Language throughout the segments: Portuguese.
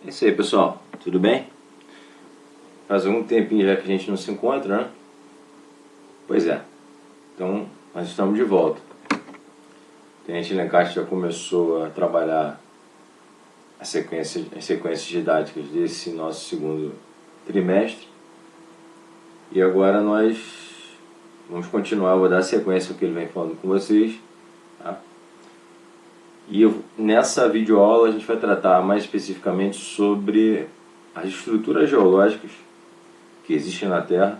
É isso aí, pessoal. Tudo bem? Faz algum tempinho já que a gente não se encontra, né? Pois é. Então, nós estamos de volta. A gente Lencastre já começou a trabalhar as sequências didáticas desse nosso segundo trimestre. E agora nós vamos continuar, eu vou dar sequência ao que ele vem falando com vocês. Tá? E nessa videoaula a gente vai tratar mais especificamente sobre as estruturas geológicas que existem na Terra.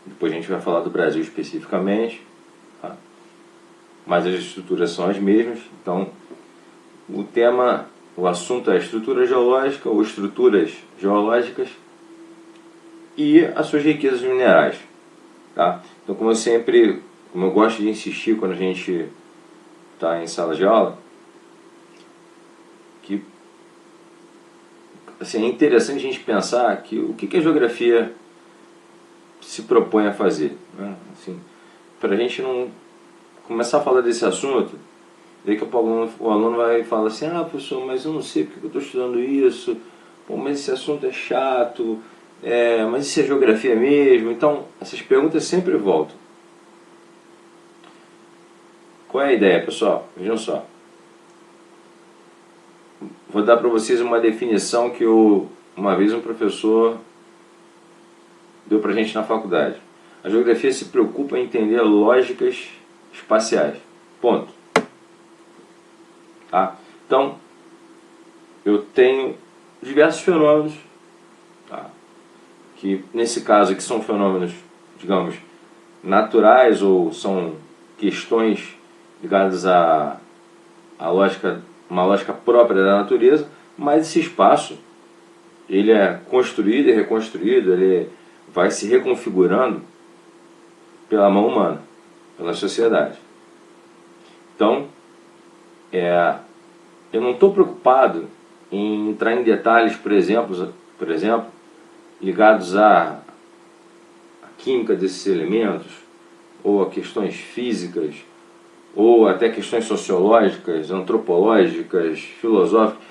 Depois a gente vai falar do Brasil especificamente, tá? Mas as estruturas são as mesmas. Então o assunto é estrutura geológica ou estruturas geológicas e as suas riquezas minerais, tá? Então como eu gosto de insistir quando a gente está em sala de aula, que assim, é interessante a gente pensar que o que a geografia se propõe a fazer, né? Assim, para a gente não começar a falar desse assunto, daqui a pouco o aluno vai falar assim: ah, professor, mas eu não sei porque eu estou estudando isso, pô, mas esse assunto é chato, mas isso é geografia mesmo? Então, essas perguntas sempre voltam. Qual é a ideia, pessoal? Vejam só. Vou dar para vocês uma definição que uma vez um professor deu para a gente na faculdade. A geografia se preocupa em entender lógicas espaciais. Ponto. Tá? Então, eu tenho diversos fenômenos, tá? Que nesse caso aqui são fenômenos, digamos, naturais ou são questões ligadas a uma lógica própria da natureza, mas esse espaço ele é construído e reconstruído, ele vai se reconfigurando pela mão humana, pela sociedade. Então, eu não estou preocupado em entrar em detalhes, por exemplo, ligados à química desses elementos, ou a questões físicas, ou até questões sociológicas, antropológicas, filosóficas.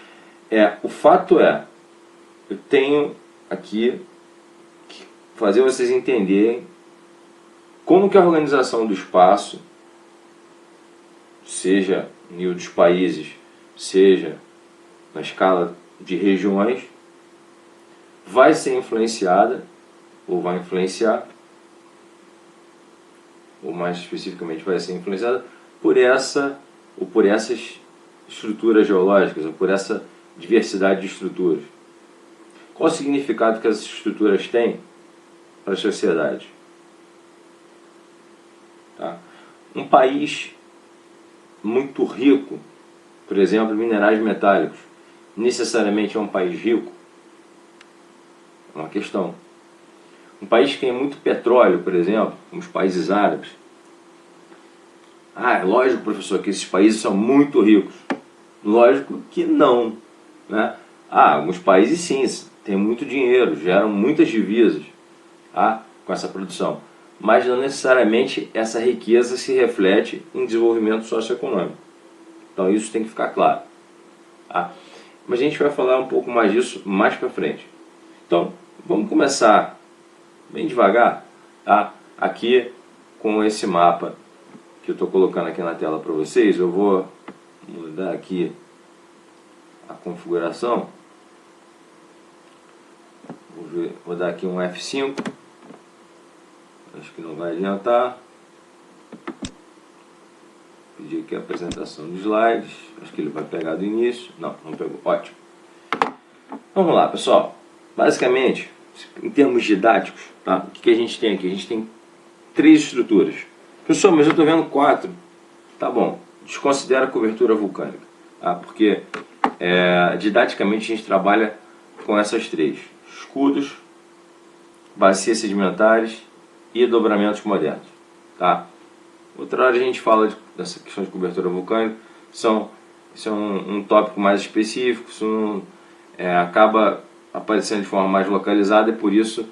O fato eu tenho aqui que fazer vocês entenderem como que a organização do espaço, seja no nível dos países, seja na escala de regiões, vai ser influenciada, ou vai influenciar, ou mais especificamente vai ser influenciada por essas estruturas geológicas, ou por essa diversidade de estruturas. Qual o significado que essas estruturas têm para a sociedade? Tá? Um país muito rico, por exemplo, em minerais metálicos, necessariamente é um país rico? É uma questão. Um país que tem muito petróleo, por exemplo, como os países árabes. É lógico, professor, que esses países são muito ricos. Lógico que não, né? Alguns países sim, têm muito dinheiro, geram muitas divisas, tá, com essa produção. Mas não necessariamente essa riqueza se reflete em desenvolvimento socioeconômico. Então isso tem que ficar claro. Tá? Mas a gente vai falar um pouco mais disso mais para frente. Então, vamos começar bem devagar, tá? Aqui com esse mapa que eu estou colocando aqui na tela para vocês. Eu vou mudar aqui a configuração. Vou dar aqui um F5. Acho que não vai adiantar. Pedir aqui a apresentação de slides. Acho que ele vai pegar do início. Não pegou. Ótimo. Vamos lá, pessoal. Basicamente, em termos didáticos, tá? O que a gente tem aqui? A gente tem 3 estruturas. Pessoal, mas eu estou vendo 4. Tá bom. Desconsidera a cobertura vulcânica. Tá? Porque didaticamente a gente trabalha com essas 3. Escudos, bacias sedimentares e dobramentos modernos. Tá? Outra hora a gente fala dessa questão de cobertura vulcânica. Isso é um tópico mais específico. Isso acaba aparecendo de forma mais localizada e por isso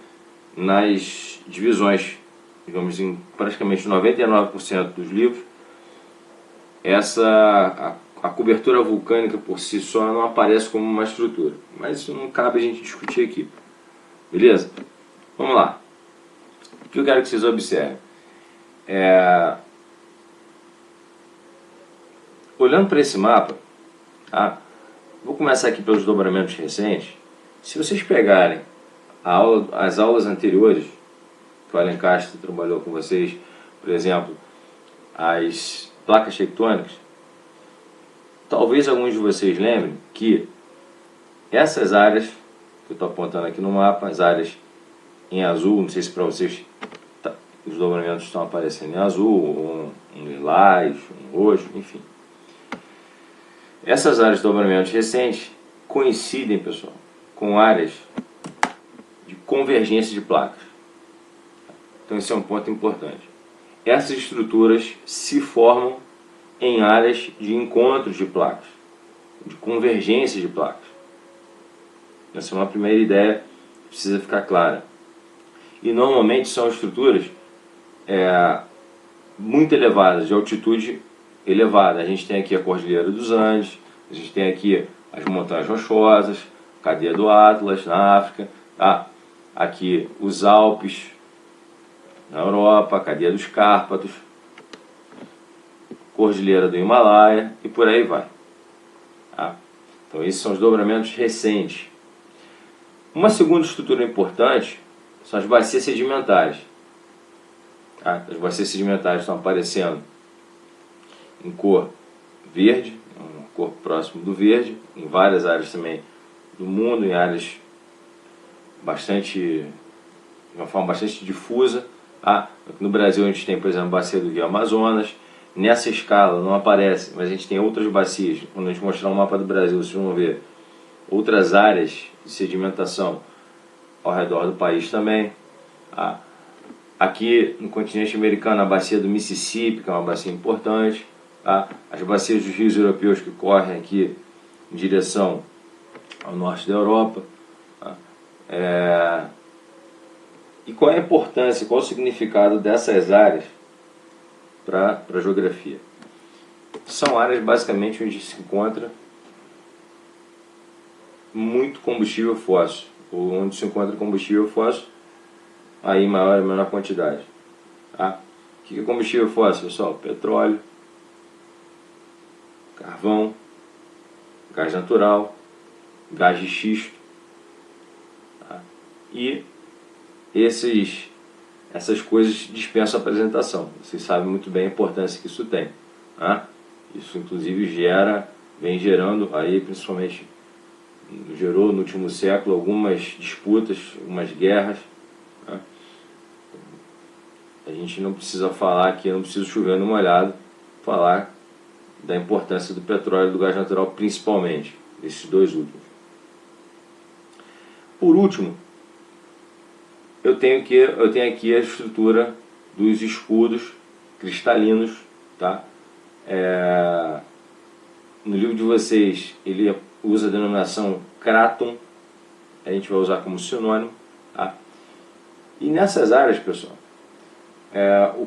nas divisões, digamos em praticamente 99% dos livros, a a cobertura vulcânica por si só não aparece como uma estrutura. Mas isso não cabe a gente discutir aqui. Beleza? Vamos lá. O que eu quero que vocês observem? Olhando para esse mapa, tá? Vou começar aqui pelos dobramentos recentes. Se vocês pegarem as aulas anteriores, que o Alan Castro trabalhou com vocês, por exemplo, as placas tectônicas, talvez alguns de vocês lembrem que essas áreas, que eu estou apontando aqui no mapa, as áreas em azul, não sei se para vocês os dobramentos estão aparecendo em azul, um lilás, um roxo, enfim. Essas áreas de dobramentos recentes coincidem, pessoal, com áreas de convergência de placas. Então esse é um ponto importante. Essas estruturas se formam em áreas de encontros de placas, de convergência de placas. Essa é uma primeira ideia que precisa ficar clara. E normalmente são estruturas muito elevadas, de altitude elevada. A gente tem aqui a Cordilheira dos Andes, a gente tem aqui as Montanhas Rochosas, a Cadeia do Atlas na África, tá? Aqui os Alpes na Europa, a Cadeia dos Cárpatos, Cordilheira do Himalaia e por aí vai. Tá? Então esses são os dobramentos recentes. Uma segunda estrutura importante são as bacias sedimentares. Tá? As bacias sedimentares estão aparecendo em cor verde, uma cor próximo do verde, em várias áreas também do mundo, em áreas de uma forma bastante difusa. Tá? No Brasil a gente tem, por exemplo, a bacia do Rio Amazonas. Nessa escala não aparece, mas a gente tem outras bacias. Quando a gente mostrar um mapa do Brasil, vocês vão ver outras áreas de sedimentação ao redor do país também. Tá? Aqui no continente americano, a bacia do Mississippi, que é uma bacia importante. Tá? As bacias dos rios europeus que correm aqui em direção ao norte da Europa. Tá? E qual é a importância, qual é o significado dessas áreas para a geografia? São áreas basicamente onde se encontra muito combustível fóssil, ou onde se encontra combustível fóssil aí em maior ou menor quantidade. Tá? O que é combustível fóssil, pessoal? Petróleo, carvão, gás natural, gás de xisto. Tá? E essas coisas dispensam apresentação. Vocês sabem muito bem a importância que isso tem. Tá? Isso inclusive vem gerando aí, principalmente gerou no último século algumas disputas, algumas guerras. Tá? A gente não precisa falar aqui, não precisa chover no molhado, falar da importância do petróleo e do gás natural, principalmente, esses dois últimos. Por último, eu tenho aqui a estrutura dos escudos cristalinos. Tá? No livro de vocês, ele usa a denominação cráton, a gente vai usar como sinônimo. Tá? E nessas áreas, pessoal,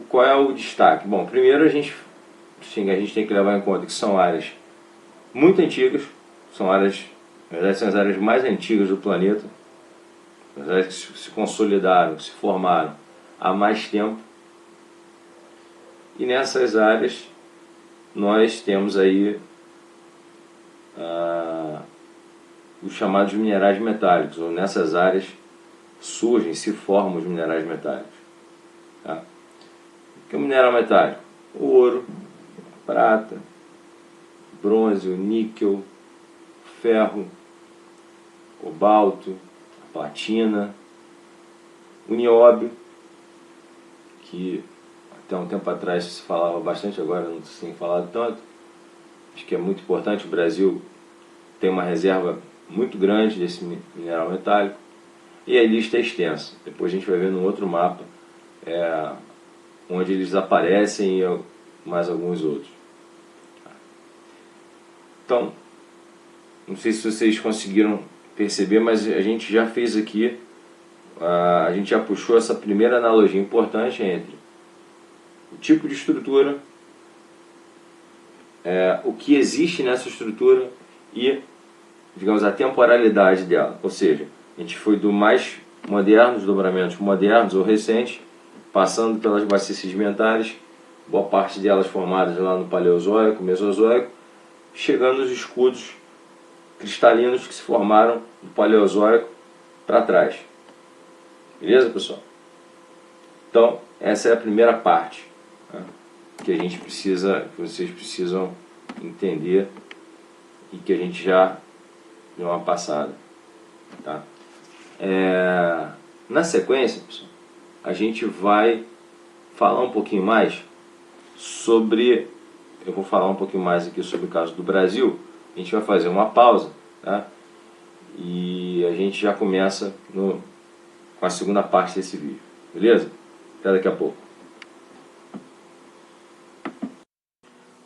qual é o destaque? Bom, primeiro a gente tem que levar em conta que são áreas muito antigas, na verdade são as áreas mais antigas do planeta, as áreas que se consolidaram, que se formaram há mais tempo. E nessas áreas nós temos aí os chamados minerais metálicos, ou nessas áreas se formam os minerais metálicos. Tá? O que é um mineral metálico? O ouro, a prata, o bronze, o níquel, o ferro, o cobalto, a platina, o nióbio, que até um tempo atrás se falava bastante, agora não se tem falado tanto. Acho que é muito importante. O Brasil tem uma reserva muito grande desse mineral metálico e a lista é extensa. Depois a gente vai ver no outro mapa onde eles aparecem e mais alguns outros. Então, não sei se vocês conseguiram perceber, mas a gente já fez aqui, a gente já puxou essa primeira analogia importante entre o tipo de estrutura o que existe nessa estrutura e, digamos, a temporalidade dela. Ou seja, a gente foi do mais moderno, dos dobramentos modernos ou recentes, passando pelas bacias sedimentares, boa parte delas formadas lá no Paleozoico, Mesozoico, chegando aos escudos cristalinos que se formaram do Paleozoico para trás. Beleza, pessoal? Então, essa é a primeira parte, né, que a gente precisa, que vocês precisam entender e que a gente já deu uma passada, tá? Na sequência, pessoal, a gente vai falar um pouquinho mais sobre, eu vou falar um pouquinho mais aqui sobre o caso do Brasil. A gente vai fazer uma pausa, tá? E a gente já começa com a segunda parte desse vídeo, beleza? Até daqui a pouco.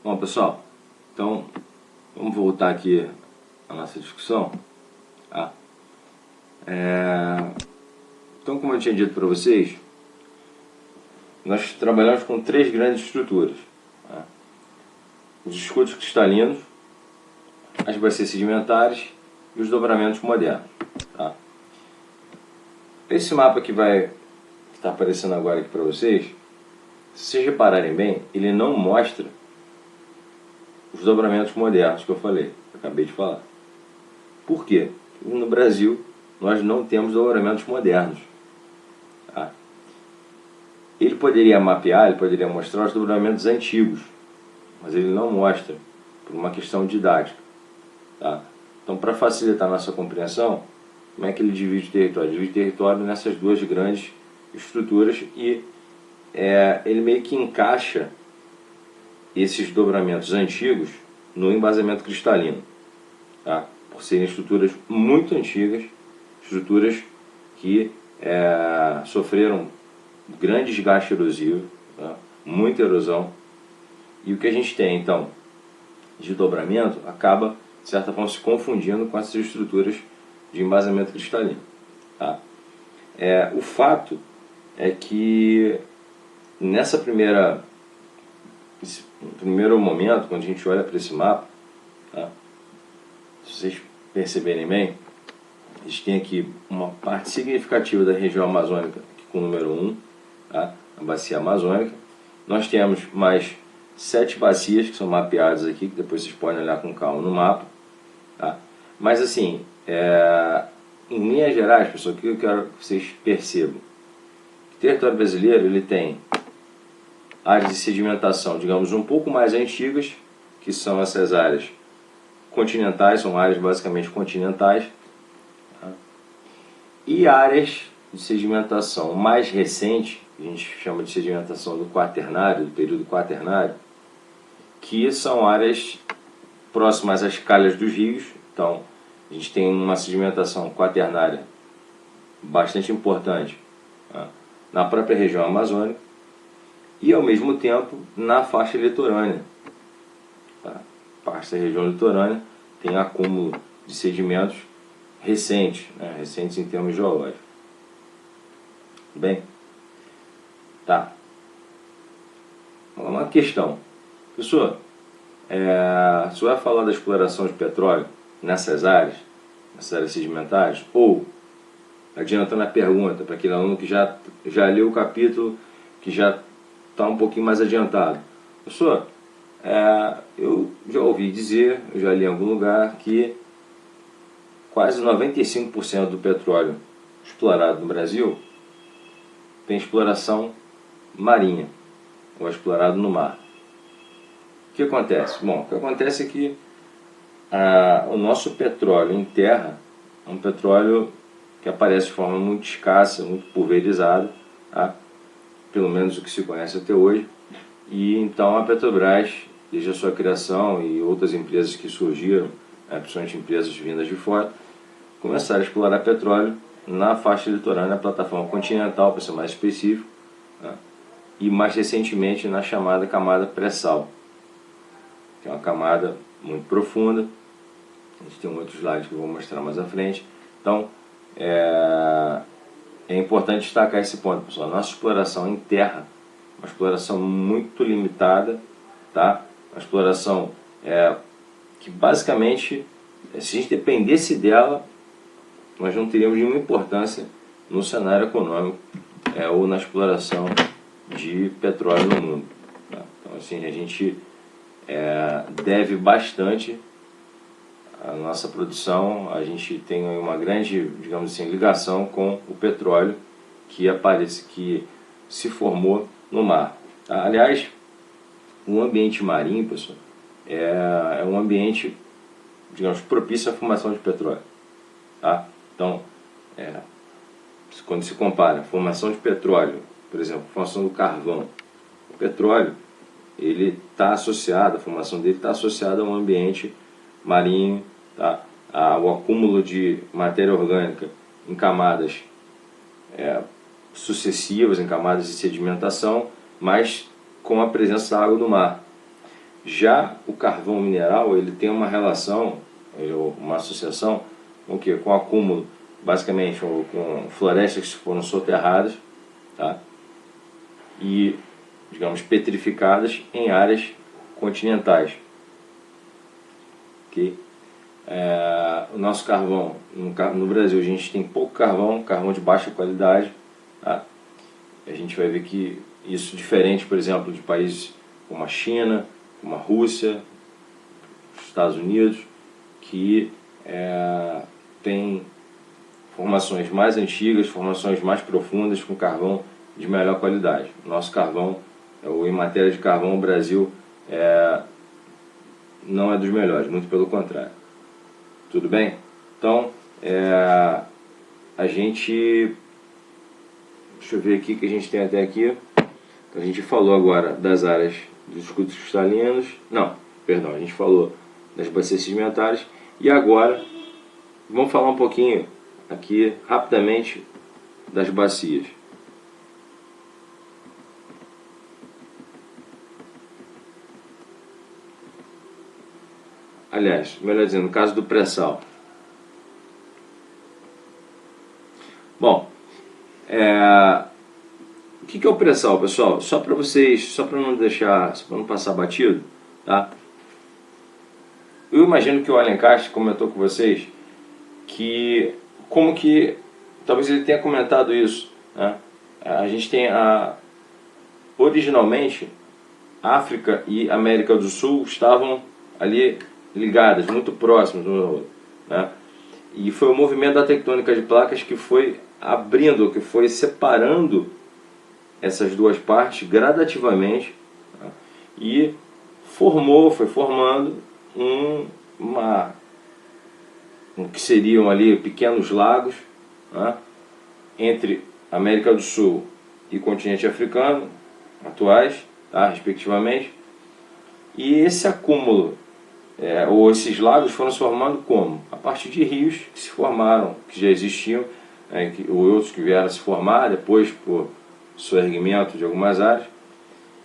Bom, pessoal, então vamos voltar aqui à nossa discussão. Tá? Então, como eu tinha dito para vocês, nós trabalhamos com três grandes estruturas: tá? Os escudos cristalinos, as bacias sedimentares e os dobramentos modernos. Tá? Esse mapa que está aparecendo agora aqui para vocês, se vocês repararem bem, ele não mostra os dobramentos modernos que eu falei, que eu acabei de falar. Por quê? Porque no Brasil nós não temos dobramentos modernos. Tá? Ele poderia mapear, ele poderia mostrar os dobramentos antigos, mas ele não mostra, por uma questão didática. Tá? Então, para facilitar a nossa compreensão, como é que ele divide o território? Ele divide o território nessas duas grandes estruturas e ele meio que encaixa esses dobramentos antigos no embasamento cristalino, tá? Por serem estruturas muito antigas, estruturas que sofreram grande desgaste erosivo, tá? Muita erosão, e o que a gente tem então de dobramento acaba, de certa forma, se confundindo com essas estruturas de embasamento cristalino. Tá? O fato é que nesse primeiro momento, quando a gente olha para esse mapa, tá? Se vocês perceberem bem, a gente tem aqui uma parte significativa da região amazônica, aqui com o número 1, tá? A bacia amazônica. Nós temos mais 7 bacias que são mapeadas aqui, que depois vocês podem olhar com calma no mapa. Tá? Mas assim, em linhas gerais, pessoal, o que eu quero que vocês percebam? O território brasileiro ele tem áreas de sedimentação, digamos, um pouco mais antigas, que são essas áreas continentais, são áreas basicamente continentais, tá? E áreas de sedimentação mais recente, que a gente chama de sedimentação do quaternário, do período quaternário, que são áreas próximas às calhas dos rios. Então, a gente tem uma sedimentação quaternária bastante importante, tá? Na própria região amazônica e, ao mesmo tempo, na faixa litorânea. Tá? A faixa da região litorânea tem acúmulo de sedimentos recentes, né? Recentes em termos geológicos. Bem, tá. Uma questão. Professor, se vai falar da exploração de petróleo nessas áreas sedimentares, ou, adiantando a pergunta para aquele aluno que já leu o capítulo, que já está um pouquinho mais adiantado. Professor, eu já ouvi dizer, eu já li em algum lugar, que quase 95% do petróleo explorado no Brasil tem exploração marinha, ou explorado no mar. O que acontece? Bom, o que acontece é que o nosso petróleo em terra é um petróleo que aparece de forma muito escassa, muito pulverizada, tá? Pelo menos o que se conhece até hoje. E então a Petrobras, desde a sua criação e outras empresas que surgiram, principalmente empresas vindas de fora, começaram a explorar petróleo na faixa litorânea, na plataforma continental, para ser mais específico, tá? E mais recentemente na chamada camada pré-sal, que é uma camada muito profunda. A gente tem um outro slide que eu vou mostrar mais à frente. Então, é importante destacar esse ponto, pessoal. Nossa exploração em terra, uma exploração muito limitada, tá? Uma exploração que basicamente, se a gente dependesse dela, nós não teríamos nenhuma importância no cenário econômico ou na exploração de petróleo no mundo. Tá? Então, assim, a gente deve bastante a nossa produção, a gente tem uma grande, digamos assim, ligação com o petróleo que se formou no mar. Tá? Aliás, o ambiente marinho, pessoal, é um ambiente, digamos, propício à formação de petróleo. Tá? Então, quando se compara a formação de petróleo, por exemplo, a formação do carvão, o petróleo, ele está associado, a formação dele está associada a um ambiente marinho, tá? Ao acúmulo de matéria orgânica em camadas sucessivas, em camadas de sedimentação, mas com a presença da água do mar. Já o carvão mineral, ele tem uma relação, uma associação com o quê? Com o acúmulo, basicamente, com florestas que foram soterradas, tá? E, digamos, petrificadas em áreas continentais. Okay? O nosso carvão, no Brasil a gente tem pouco carvão de baixa qualidade. Tá? A gente vai ver que isso é diferente, por exemplo, de países como a China, como a Rússia, os Estados Unidos, que tem formações mais antigas, formações mais profundas, com carvão de melhor qualidade. Nosso carvão, ou em matéria de carvão, o Brasil não é dos melhores, muito pelo contrário. Tudo bem? Então, a gente... Deixa eu ver aqui o que a gente tem até aqui. Então, a gente falou agora das áreas dos escudos cristalinos. Não, perdão, a gente falou das bacias sedimentares. E agora, vamos falar um pouquinho aqui, rapidamente, das bacias. Aliás, melhor dizendo, no caso do pré-sal. Bom, o que é o pré-sal, pessoal? Só para vocês, só para não deixar, só para não passar batido, tá? Eu imagino que o Alencastre comentou com vocês que, talvez ele tenha comentado isso, né? A gente tem originalmente, África e América do Sul estavam ali ligadas, muito próximas, né? E foi o movimento da tectônica de placas que foi abrindo, que foi separando essas duas partes gradativamente, tá? E foi formando um que seriam ali pequenos lagos, tá? Entre América do Sul e continente africano, atuais, tá? Respectivamente. E esse acúmulo, ou esses lagos foram se formando como? A partir de rios que se formaram, que já existiam, ou outros que vieram a se formar depois por soerguimento de algumas áreas.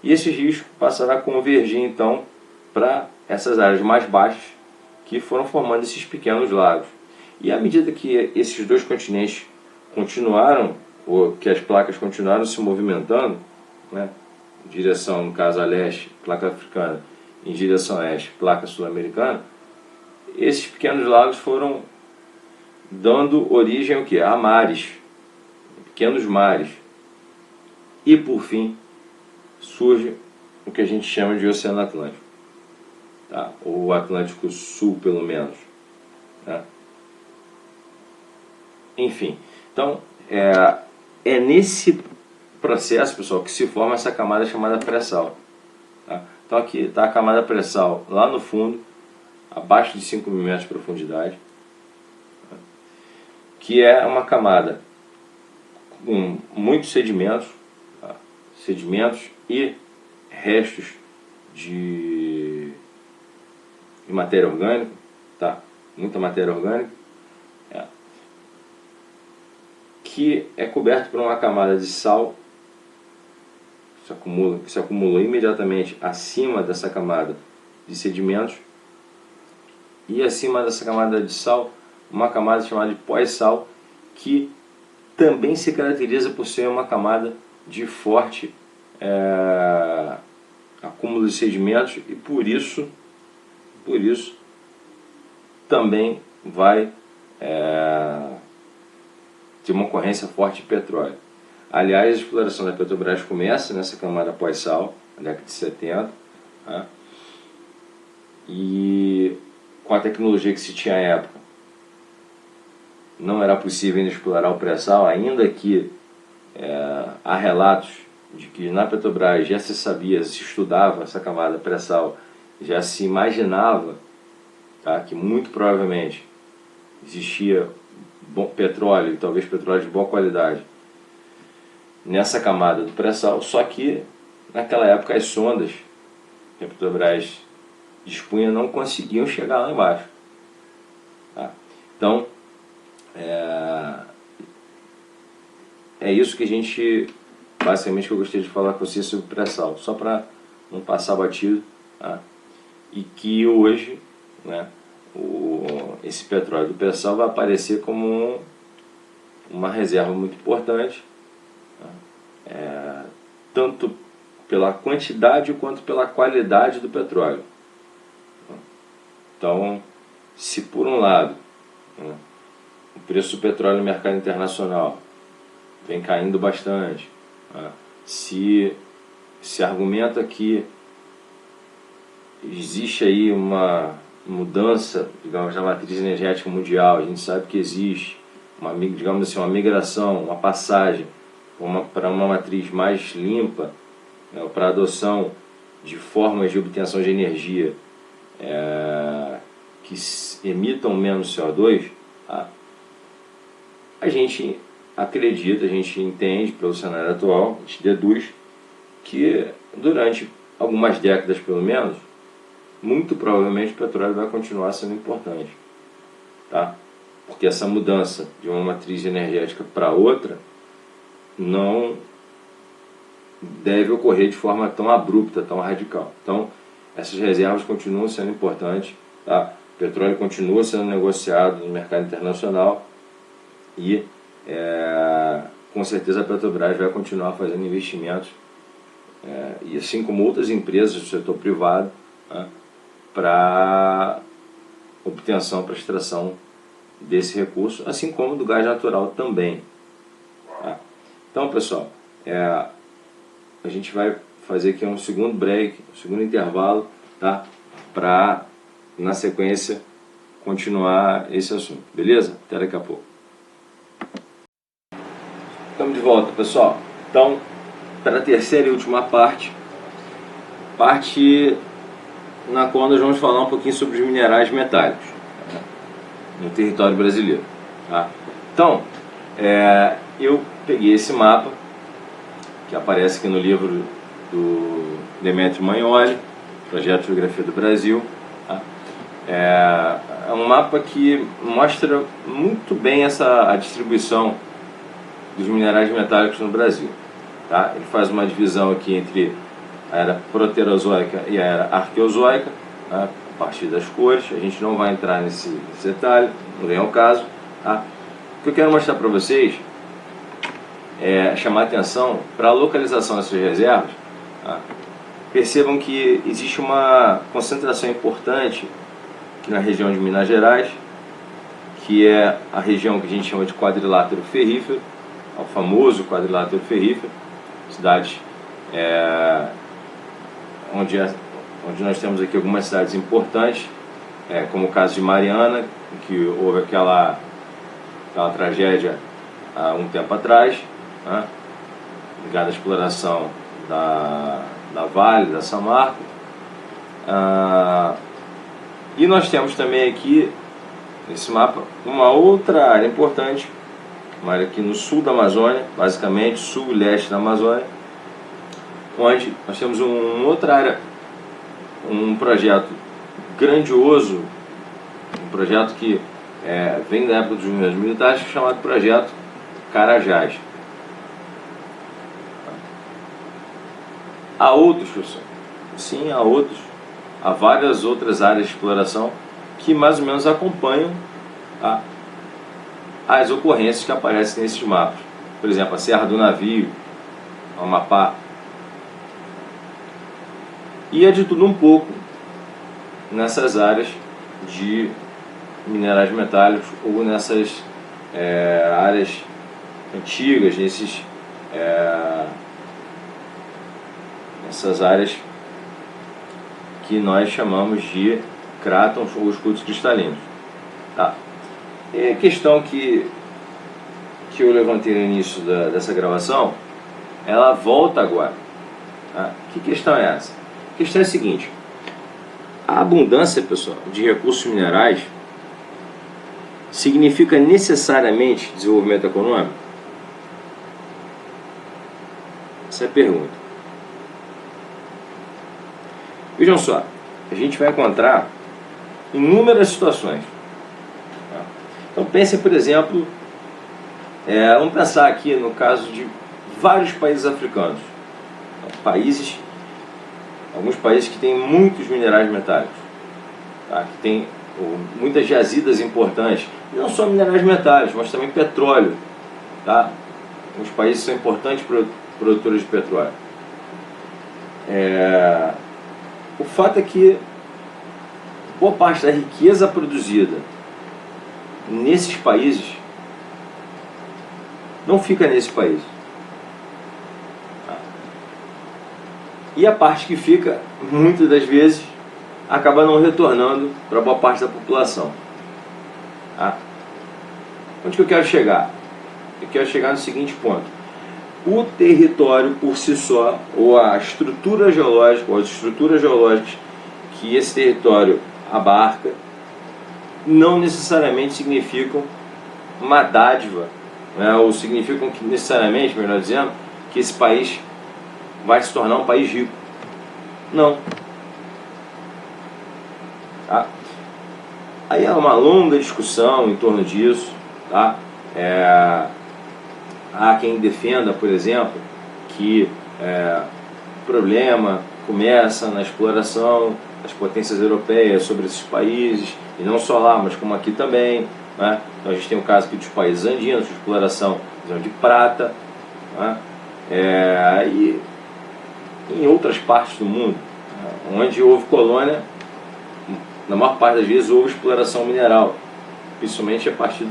E esses rios passaram a convergir então para essas áreas mais baixas que foram formando esses pequenos lagos. E à medida que esses dois continentes continuaram, ou que as placas continuaram se movimentando, né, em direção, no caso a leste, placa africana, em direção a oeste, placa sul-americana, esses pequenos lagos foram dando origem ao que? A mares, pequenos mares. E por fim surge o que a gente chama de Oceano Atlântico, tá? Ou Atlântico Sul, pelo menos, tá? Enfim, então nesse processo, pessoal, que se forma essa camada chamada pré-sal, tá? Então aqui está a camada pré-sal lá no fundo, abaixo de 5.000 metros de profundidade, tá? Que é uma camada com muitos sedimentos, tá? Sedimentos e restos de matéria orgânica, tá? Muita matéria orgânica, que é coberto por uma camada de sal que se acumula imediatamente acima dessa camada de sedimentos, e acima dessa camada de sal uma camada chamada de pós-sal, que também se caracteriza por ser uma camada de forte acúmulo de sedimentos, e por isso por isso também vai ter uma ocorrência forte de petróleo. Aliás, a exploração da Petrobras começa nessa camada pós-sal, na década de 70, né? E com a tecnologia que se tinha à época, não era possível ainda explorar o pré-sal, ainda que há relatos de que na Petrobras já se sabia, se estudava essa camada pré-sal, já se imaginava, tá, que muito provavelmente existia bom petróleo, talvez petróleo de boa qualidade, nessa camada do pré-sal, só que naquela época as sondas que a Petrobras dispunha não conseguiam chegar lá embaixo. Tá? Então, é isso que a gente, basicamente, que eu gostaria de falar com você sobre o pré-sal, só para não passar batido, tá? E que hoje, né, esse petróleo do pré-sal vai aparecer como uma reserva muito importante, tá? Tanto pela quantidade quanto pela qualidade do petróleo. Então, se por um lado, né, o preço do petróleo no mercado internacional vem caindo bastante, né, se argumenta que existe aí uma mudança, digamos, na matriz energética mundial, a gente sabe que existe uma, digamos assim, uma migração, uma passagem para uma matriz mais limpa, né, para a adoção de formas de obtenção de energia que emitam menos CO2, tá? A gente acredita, a gente entende pelo cenário atual, a gente deduz que durante algumas décadas pelo menos, muito provavelmente o petróleo vai continuar sendo importante, tá? Porque essa mudança de uma matriz energética para outra não deve ocorrer de forma tão abrupta, tão radical. Então, essas reservas continuam sendo importantes, tá? O petróleo continua sendo negociado no mercado internacional e com certeza a Petrobras vai continuar fazendo investimentos, e assim como outras empresas do setor privado, né, para obtenção, para extração desse recurso, assim como do gás natural também. Tá? Então, pessoal, a gente vai fazer aqui um segundo break, um segundo intervalo, tá? Para, na sequência, continuar esse assunto, beleza? Até daqui a pouco. Estamos de volta, pessoal. Então, para a terceira e última parte na qual nós vamos falar um pouquinho sobre os minerais metálicos, né, no território brasileiro. Tá? Então, eu peguei esse mapa que aparece aqui no livro do Demetrio Magnoli, Projeto de Geografia do Brasil. Tá? É um mapa que mostra muito bem a distribuição dos minerais metálicos no Brasil. Tá? Ele faz uma divisão aqui entre a era proterozoica e a era arqueozoica, né, a partir das cores. A gente não vai entrar nesse detalhe, não vem ao caso. Tá? O que eu quero mostrar para vocês é chamar a atenção para a localização dessas reservas. Tá? Percebam que existe uma concentração importante aqui na região de Minas Gerais, que é a região que a gente chama de quadrilátero ferrífero, o famoso quadrilátero ferrífero, cidades onde nós temos aqui algumas cidades importantes, como o caso de Mariana, em que houve aquela tragédia há um tempo atrás, né, ligada à exploração da Vale, da Samarco. E nós temos também aqui, nesse mapa, uma outra área importante, uma área aqui no sul da Amazônia, basicamente sul e leste da Amazônia, onde nós temos uma outra área, um projeto grandioso, um projeto que vem da época dos governos militares, chamado Projeto Carajás. Há outros, pessoal. Sim, há outros. Há várias outras áreas de exploração que mais ou menos acompanham, tá, as ocorrências que aparecem nesses mapas. Por exemplo, a Serra do Navio, o Amapá. E é de tudo um pouco nessas áreas de minerais metálicos ou nessas áreas antigas, nessas áreas que nós chamamos de crátons ou escudos cristalinos. Tá? E a questão que eu levantei no início dessa gravação, ela volta agora. Tá? Que questão é essa? A questão é a seguinte: a abundância, pessoal, de recursos minerais significa necessariamente desenvolvimento econômico? Essa é a pergunta. Vejam só, a gente vai encontrar inúmeras situações. Então pensem, por exemplo, vamos pensar aqui no caso de vários países africanos. Alguns países que têm muitos minerais metálicos, tá? Que tem muitas jazidas importantes, não só minerais metálicos, mas também petróleo. Tá? Os países são importantes produtores de petróleo. O fato é que boa parte da riqueza produzida nesses países não fica nesse país. E a parte que fica, muitas das vezes, acaba não retornando para boa parte da população. Onde que eu quero chegar? Eu quero chegar no seguinte ponto: o território por si só, ou a estrutura geológica, ou as estruturas geológicas que esse território abarca, não necessariamente significam uma dádiva, né? Ou significam que necessariamente, melhor dizendo, que esse país vai se tornar um país rico. Não. Tá? Aí há uma longa discussão em torno disso. Tá? Há quem defenda, por exemplo, que o problema começa na exploração das potências europeias sobre esses países, e não só lá, mas como aqui também. Né? Então a gente tem o caso aqui dos países andinos, de exploração de prata, né? E em outras partes do mundo, onde houve colônia, na maior parte das vezes houve exploração mineral, principalmente a partir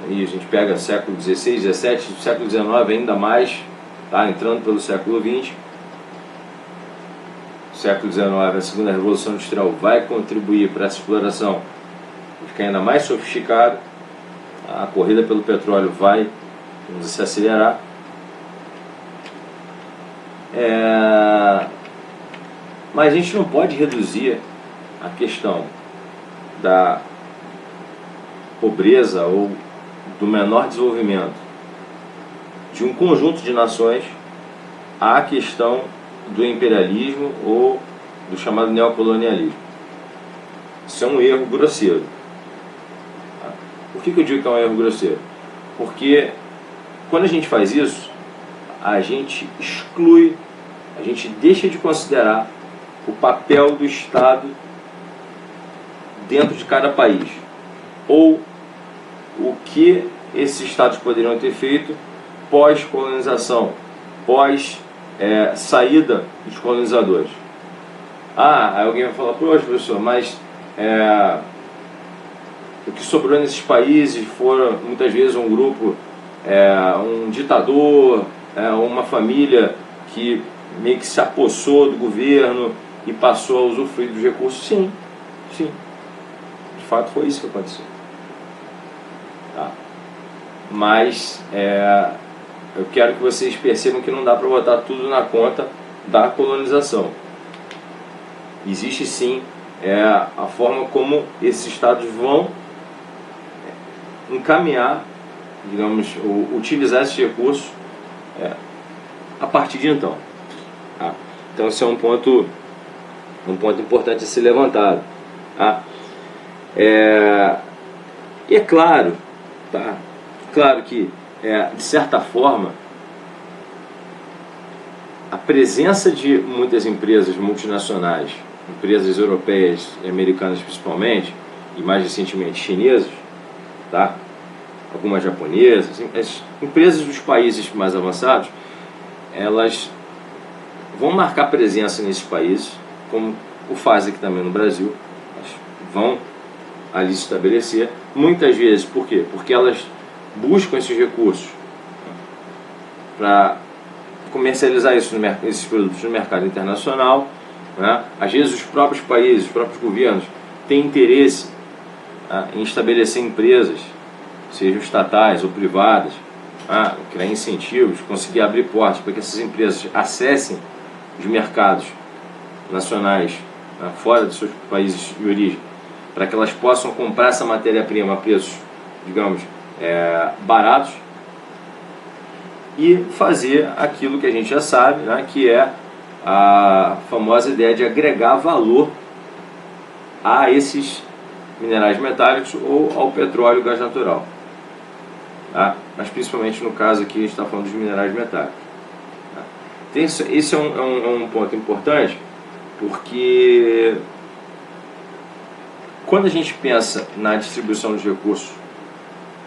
aí a gente pega século XVI, XVII, século XIX ainda mais, tá? Entrando pelo século XX. Século XIX, a segunda revolução industrial vai contribuir para essa exploração ficar ainda mais sofisticada. A corrida pelo petróleo vai se acelerar. Mas a gente não pode reduzir a questão da pobreza ou do menor desenvolvimento de um conjunto de nações à questão do imperialismo ou do chamado neocolonialismo. Isso é um erro grosseiro. Por que eu digo que é um erro grosseiro? Porque quando a gente faz isso, a gente exclui, a gente deixa de considerar o papel do Estado dentro de cada país, ou o que esses estados poderiam ter feito pós-colonização, pós-saída dos colonizadores. Aí alguém vai falar: poxa, professor, mas o que sobrou nesses países foram muitas vezes um grupo, um ditador, uma família que meio que se apossou do governo e passou a usufruir dos recursos. Sim, de fato foi isso que aconteceu. Tá? Mas eu quero que vocês percebam que não dá para botar tudo na conta da colonização. Existe sim a forma como esses estados vão encaminhar, digamos, utilizar esses recursos a partir de então. Tá? Então esse é um ponto importante a ser levantado. Tá? E é claro, tá? Claro que de certa forma a presença de muitas empresas multinacionais, empresas europeias e americanas principalmente, e mais recentemente chinesas, tá? Algumas japonesas, assim, as empresas dos países mais avançados, elas vão marcar presença nesses países, como o fazem aqui também no Brasil, elas vão ali se estabelecer, muitas vezes, por quê? Porque elas buscam esses recursos para comercializar esses produtos no mercado internacional, né? Às vezes os próprios países, os próprios governos têm interesse em estabelecer empresas, sejam estatais ou privadas, criar incentivos, conseguir abrir portas para que essas empresas acessem os mercados nacionais, fora dos seus países de origem, para que elas possam comprar essa matéria-prima a preços, digamos, baratos, e fazer aquilo que a gente já sabe, né, que é a famosa ideia de agregar valor a esses minerais metálicos ou ao petróleo e gás natural. Mas principalmente no caso aqui a gente está falando dos minerais metálicos. Esse é um ponto importante, porque quando a gente pensa na distribuição dos recursos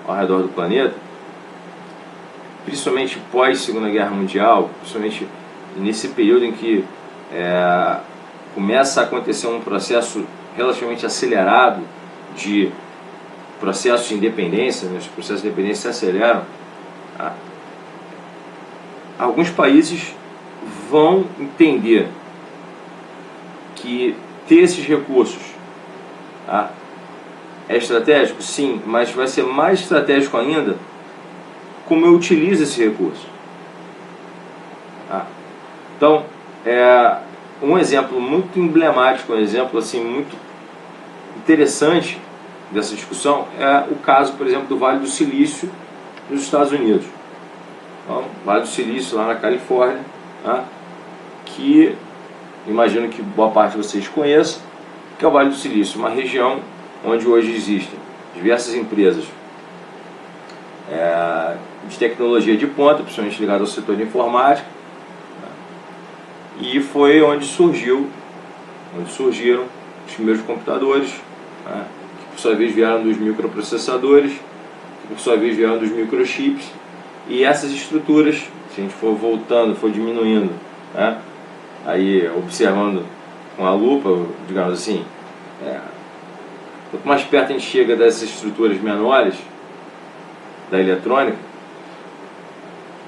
ao redor do planeta, principalmente pós Segunda Guerra Mundial, principalmente nesse período em que começa a acontecer um processo relativamente acelerado de processos de independência, os processos de independência se aceleram, alguns países vão entender que ter esses recursos é estratégico, sim, mas vai ser mais estratégico ainda como eu utilizo esse recurso. Então, um exemplo muito emblemático, um exemplo assim, muito interessante dessa discussão é o caso, por exemplo, do Vale do Silício nos Estados Unidos. Então, Vale do Silício lá na Califórnia, que imagino que boa parte de vocês conheçam, que é o Vale do Silício, uma região onde hoje existem diversas empresas de tecnologia de ponta, principalmente ligado ao setor de informática, e foi onde surgiram os primeiros computadores, que por sua vez vieram dos microprocessadores, que por sua vez vieram dos microchips, e essas estruturas, se a gente for voltando, for diminuindo, aí observando com a lupa, digamos assim, quanto mais perto a gente chega dessas estruturas menores da eletrônica,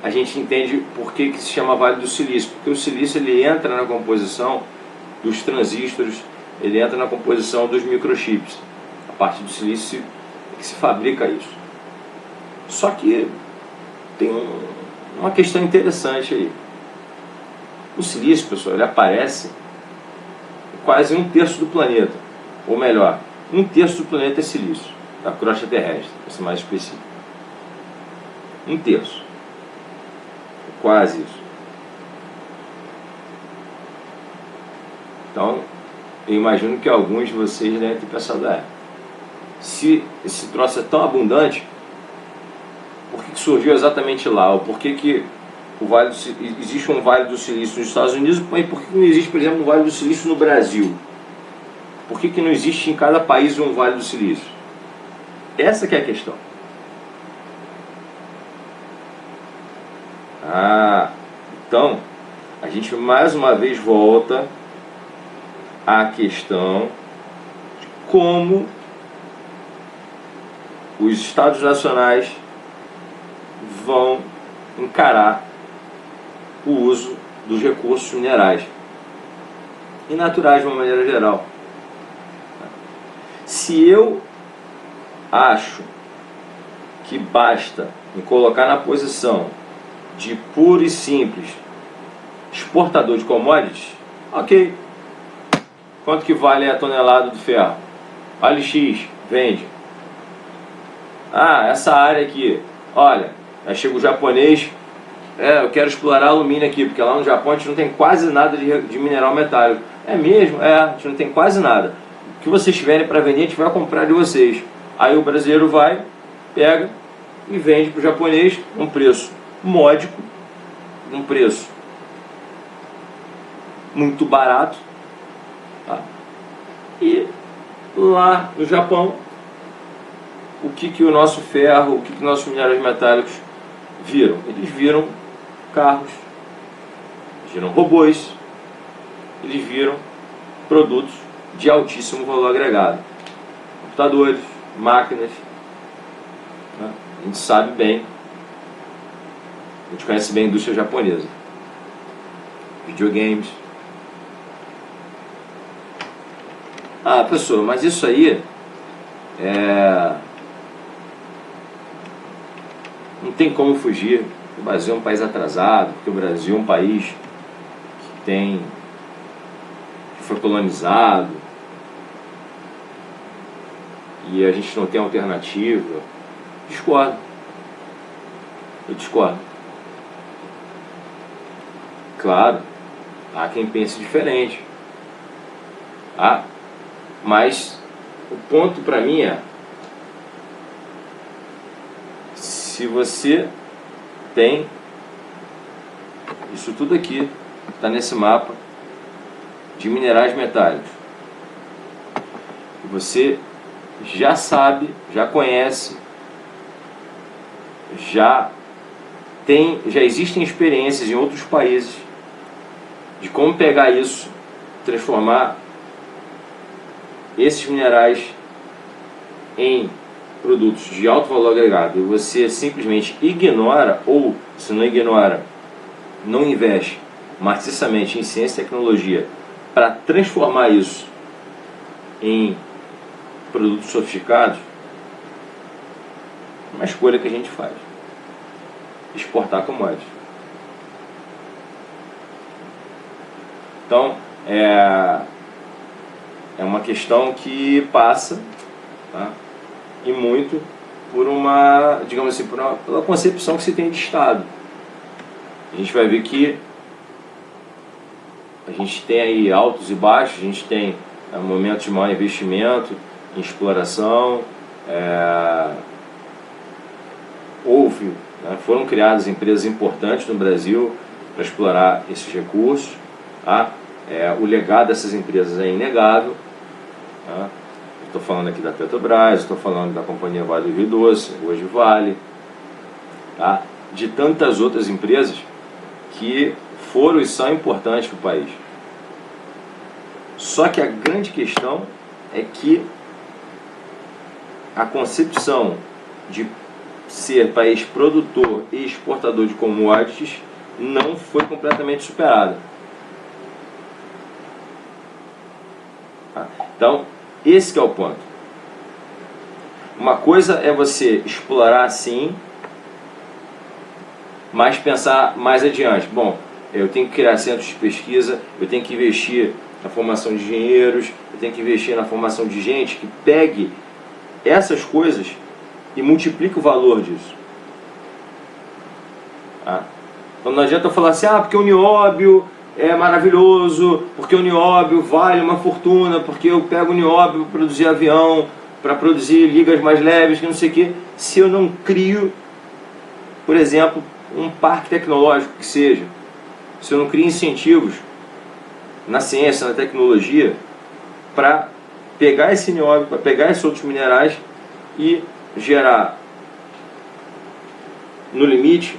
a gente entende por que se chama Vale do Silício, porque o silício ele entra na composição dos transistores, ele entra na composição dos microchips. A parte do silício é que se fabrica isso. Só que tem uma questão interessante aí. O silício, pessoal, ele aparece em quase 1/3 do planeta, ou melhor, 1/3 do planeta é silício, da crosta terrestre, para ser mais específico. 1/3. Quase isso. Então, eu imagino que alguns de vocês devem ter pensado, se esse troço é tão abundante, por que surgiu exatamente lá? Ou por que existe um Vale do Silício nos Estados Unidos, e por que não existe, por exemplo, um Vale do Silício no Brasil? Por que não existe em cada país um Vale do Silício? Essa que é a questão. Então, a gente mais uma vez volta à questão de como os Estados nacionais vão encarar o uso dos recursos minerais e naturais de uma maneira geral. Se eu acho que basta me colocar na posição de puro e simples exportador de commodities, ok. Quanto que vale a tonelada do ferro? Vale X, vende. Essa área aqui, olha, aí chega o japonês, eu quero explorar alumínio aqui, porque lá no Japão a gente não tem quase nada de mineral metálico. É mesmo? A gente não tem quase nada. O que vocês tiverem para vender, a gente vai comprar de vocês. Aí o brasileiro vai, pega e vende para o japonês um preço módico, um preço muito barato, E lá no Japão, o que o nosso ferro, o que nossos minerais metálicos viram? Eles viram carros, eles viram robôs, eles viram produtos de altíssimo valor agregado. Computadores, máquinas, né? A gente sabe bem, a gente conhece bem a indústria japonesa. Videogames. Ah, professor, mas isso aí não tem como fugir. O Brasil é um país atrasado, porque o Brasil é um país que foi colonizado e a gente não tem alternativa. Discordo. Eu discordo. Claro, há quem pense diferente. Mas o ponto para mim é: se você tem isso tudo aqui, está nesse mapa de minerais metálicos, você já sabe, já conhece, já existem experiências em outros países de como pegar isso, transformar esses minerais em produtos de alto valor agregado, e você simplesmente ignora, ou se não ignora, não investe maciçamente em ciência e tecnologia para transformar isso em produtos sofisticados, é uma escolha que a gente faz: exportar commodities. Então, é uma questão que passa, tá? E muito por uma, digamos assim, pela concepção que se tem de Estado. A gente vai ver que a gente tem aí altos e baixos, a gente tem momentos de maior investimento em exploração, foram criadas empresas importantes no Brasil para explorar esses recursos, tá? O legado dessas empresas é inegável, tá? Estou falando aqui da Petrobras, estou falando da Companhia Vale do Rio Doce, hoje Vale, tá? De tantas outras empresas que foram e são importantes para o país. Só que a grande questão é que a concepção de ser país produtor e exportador de commodities não foi completamente superada. Então, esse que é o ponto. Uma coisa é você explorar sim, mas pensar mais adiante. Bom, eu tenho que criar centros de pesquisa, eu tenho que investir na formação de engenheiros, eu tenho que investir na formação de gente que pegue essas coisas e multiplique o valor disso. Então não adianta eu falar assim: porque o nióbio é maravilhoso, porque o nióbio vale uma fortuna, porque eu pego o nióbio para produzir avião, para produzir ligas mais leves, que não sei o quê, se eu não crio, por exemplo, um parque tecnológico que seja, se eu não crio incentivos na ciência, na tecnologia, para pegar esse nióbio, para pegar esses outros minerais e gerar, no limite,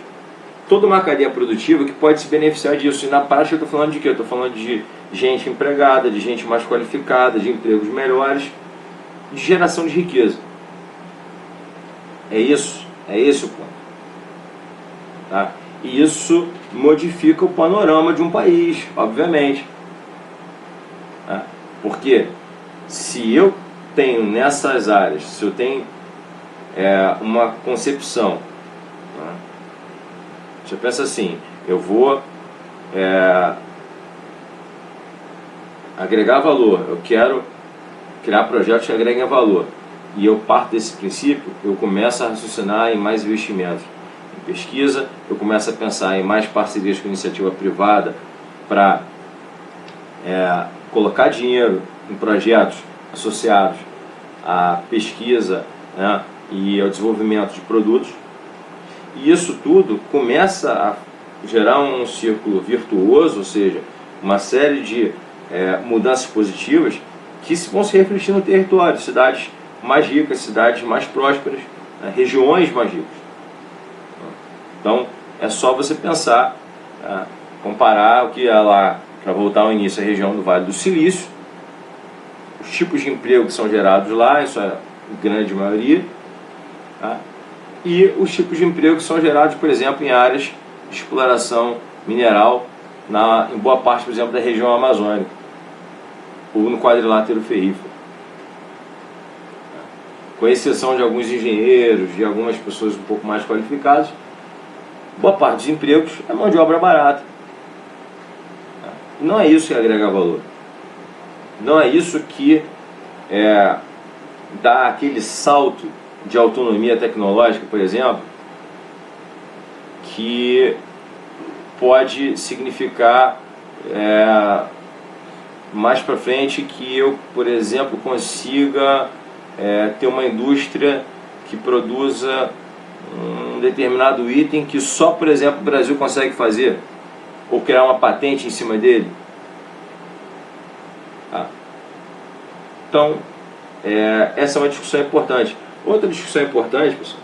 toda uma cadeia produtiva que pode se beneficiar disso. E na prática eu estou falando de quê? Eu estou falando de gente empregada, de gente mais qualificada, de empregos melhores, de geração de riqueza. É esse o ponto. Tá? E isso modifica o panorama de um país, obviamente. Tá? Porque se eu tenho nessas áreas, se eu tenho uma concepção, tá? Você pensa assim: eu vou agregar valor, eu quero criar projetos que agreguem valor, e eu parto desse princípio, eu começo a raciocinar em mais investimentos em pesquisa, eu começo a pensar em mais parcerias com iniciativa privada para colocar dinheiro em projetos associados à pesquisa, né, e ao desenvolvimento de produtos. E isso tudo começa a gerar um círculo virtuoso, ou seja, uma série de mudanças positivas que vão se refletir no território, cidades mais ricas, cidades mais prósperas, né, regiões mais ricas. Então, é só você pensar, comparar o que é lá, para voltar ao início, a região do Vale do Silício, os tipos de emprego que são gerados lá, isso é a grande maioria, tá? E os tipos de emprego que são gerados, por exemplo, em áreas de exploração mineral, em boa parte, por exemplo, da região amazônica, ou no quadrilátero ferrífero. Com exceção de alguns engenheiros, de algumas pessoas um pouco mais qualificadas, boa parte dos empregos é mão de obra barata. Não é isso que agrega valor. Não é isso que dá aquele salto de autonomia tecnológica, por exemplo, que pode significar mais para frente que eu, por exemplo, consiga ter uma indústria que produza um determinado item que só, por exemplo, o Brasil consegue fazer, ou criar uma patente em cima dele. Tá? Então, essa é uma discussão importante. Outra discussão importante, pessoal,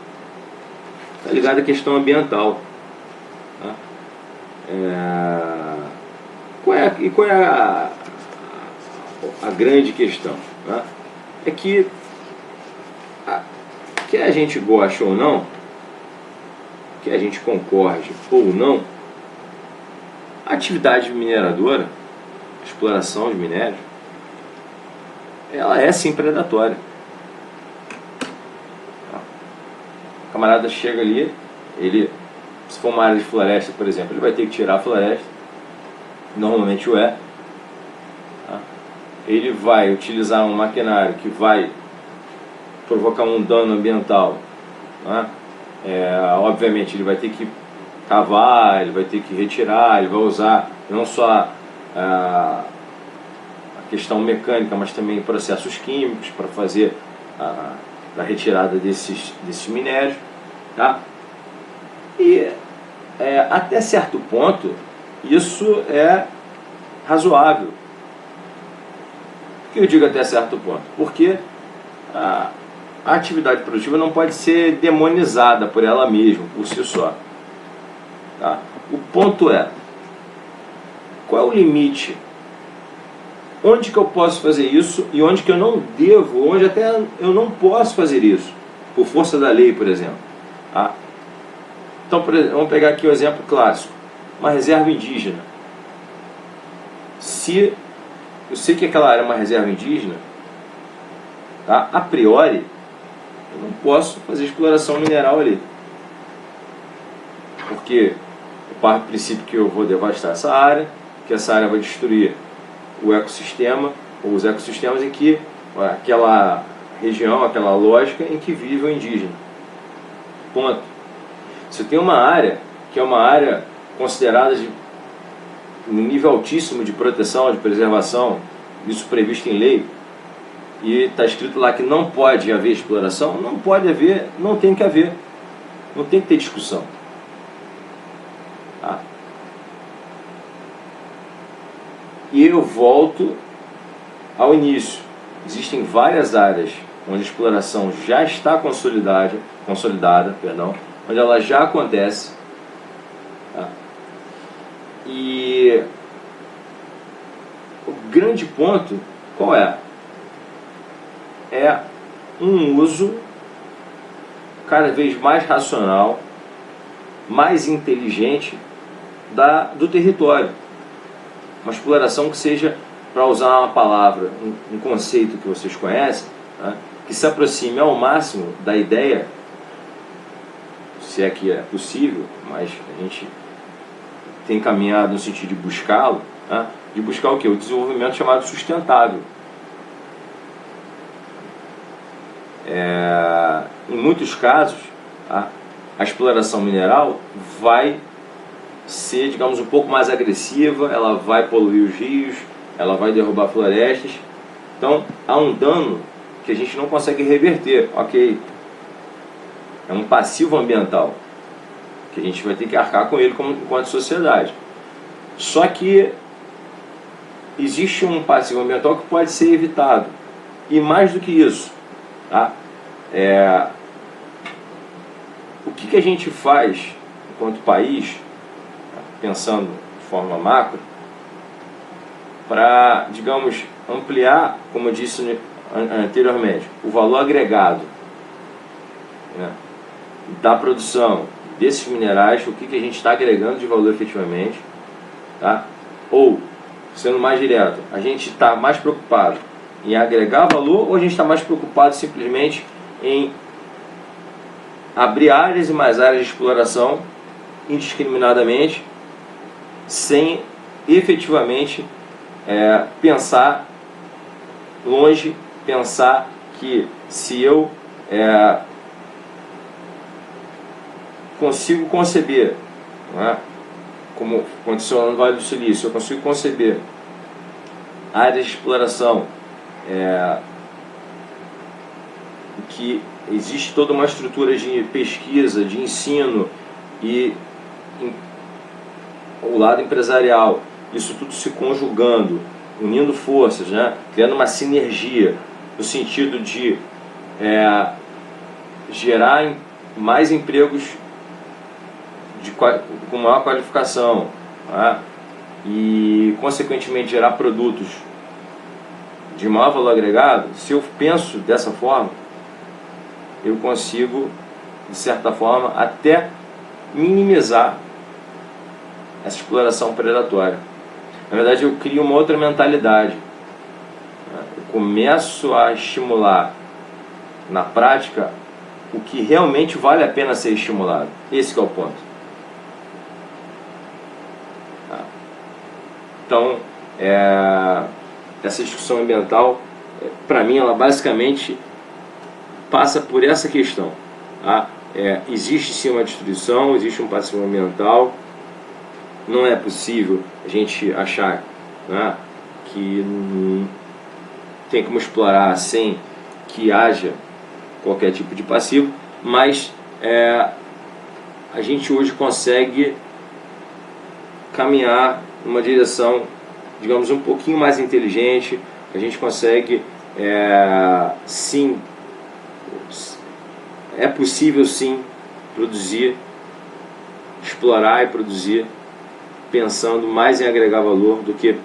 está ligada à questão ambiental. Tá? Qual é a grande questão? Tá? É que quer a gente goste ou não, que a gente concorde ou não, a atividade mineradora, a exploração de minérios, ela é sim predatória. O camarada chega ali, se for uma área de floresta, por exemplo, ele vai ter que tirar a floresta, normalmente o é. Tá? Ele vai utilizar um maquinário que vai provocar um dano ambiental. Tá? Obviamente ele vai ter que cavar, ele vai ter que retirar, ele vai usar não só a questão mecânica, mas também processos químicos para fazer a retirada desses minérios. Tá? E até certo ponto isso é razoável. Por que eu digo até certo ponto? Porque a atividade produtiva não pode ser demonizada por ela mesma, por si só. Tá? O ponto é, qual é o limite? Onde que eu posso fazer isso e onde que eu não devo, onde até eu não posso fazer isso, por força da lei, por exemplo. Tá? Então, vamos pegar aqui o exemplo clássico, uma reserva indígena. Se eu sei que aquela área é uma reserva indígena, tá? A priori, eu não posso fazer exploração mineral ali. Porque eu parto do princípio que eu vou devastar essa área, que essa área vai destruir o ecossistema, ou os ecossistemas em que aquela região, aquela lógica em que vive o indígena. Ponto. Se eu tenho uma área, que é uma área considerada de um nível altíssimo de proteção, de preservação, isso previsto em lei, e está escrito lá que não pode haver exploração, não pode haver, não tem que haver, não tem que ter discussão. Tá? E eu volto ao início. Existem várias áreas onde a exploração já está consolidada, onde ela já acontece. Tá? E o grande ponto, qual é? É um uso cada vez mais racional, mais inteligente do território. Uma exploração que seja, para usar uma palavra, um conceito que vocês conhecem, tá? Que se aproxime ao máximo da ideia, se é que é possível, mas a gente tem caminhado no sentido de buscá-lo, tá? De buscar o quê? O desenvolvimento chamado sustentável. Em muitos casos, tá? A exploração mineral vai ser, digamos, um pouco mais agressiva, ela vai poluir os rios, ela vai derrubar florestas. Então, há um dano que a gente não consegue reverter, ok? É um passivo ambiental, que a gente vai ter que arcar com ele enquanto sociedade. Só que existe um passivo ambiental que pode ser evitado. E mais do que isso, tá? O que a gente faz enquanto país, pensando de forma macro, para, digamos, ampliar, como eu disse anteriormente, o valor agregado, né, da produção desses minerais, o que a gente está agregando de valor efetivamente, tá? Ou, sendo mais direto, a gente está mais preocupado em agregar valor ou a gente está mais preocupado simplesmente em abrir áreas e mais áreas de exploração indiscriminadamente, sem efetivamente pensar longe, pensar que se eu consigo conceber, né, como aconteceu no Vale do Silício, eu consigo conceber áreas de exploração que existe toda uma estrutura de pesquisa, de ensino e o lado empresarial, isso tudo se conjugando, unindo forças, né, criando uma sinergia no sentido de gerar mais empregos com maior qualificação, tá? E consequentemente gerar produtos de maior valor agregado. Se eu penso dessa forma, eu consigo, de certa forma, até minimizar essa exploração predatória. Na verdade, eu crio uma outra mentalidade. Eu começo a estimular na prática o que realmente vale a pena ser estimulado. Esse que é o ponto. Então, essa discussão ambiental, para mim, ela basicamente passa por essa questão. Tá? Existe sim uma destruição, existe um passivo ambiental. Não é possível a gente achar, né, que tem como explorar sem que haja qualquer tipo de passivo, mas a gente hoje consegue caminhar numa direção, digamos, um pouquinho mais inteligente. A gente consegue, sim, é possível sim produzir, explorar e produzir, pensando mais em agregar valor do que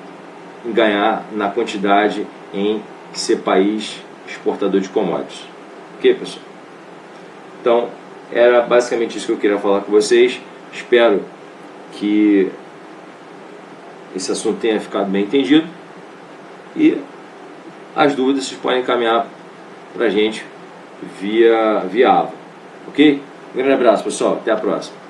em ganhar na quantidade, em ser país exportador de commodities. Ok, pessoal? Então, era basicamente isso que eu queria falar com vocês. Espero que esse assunto tenha ficado bem entendido. E as dúvidas vocês podem encaminhar para a gente via AVA. Ok? Um grande abraço, pessoal. Até a próxima.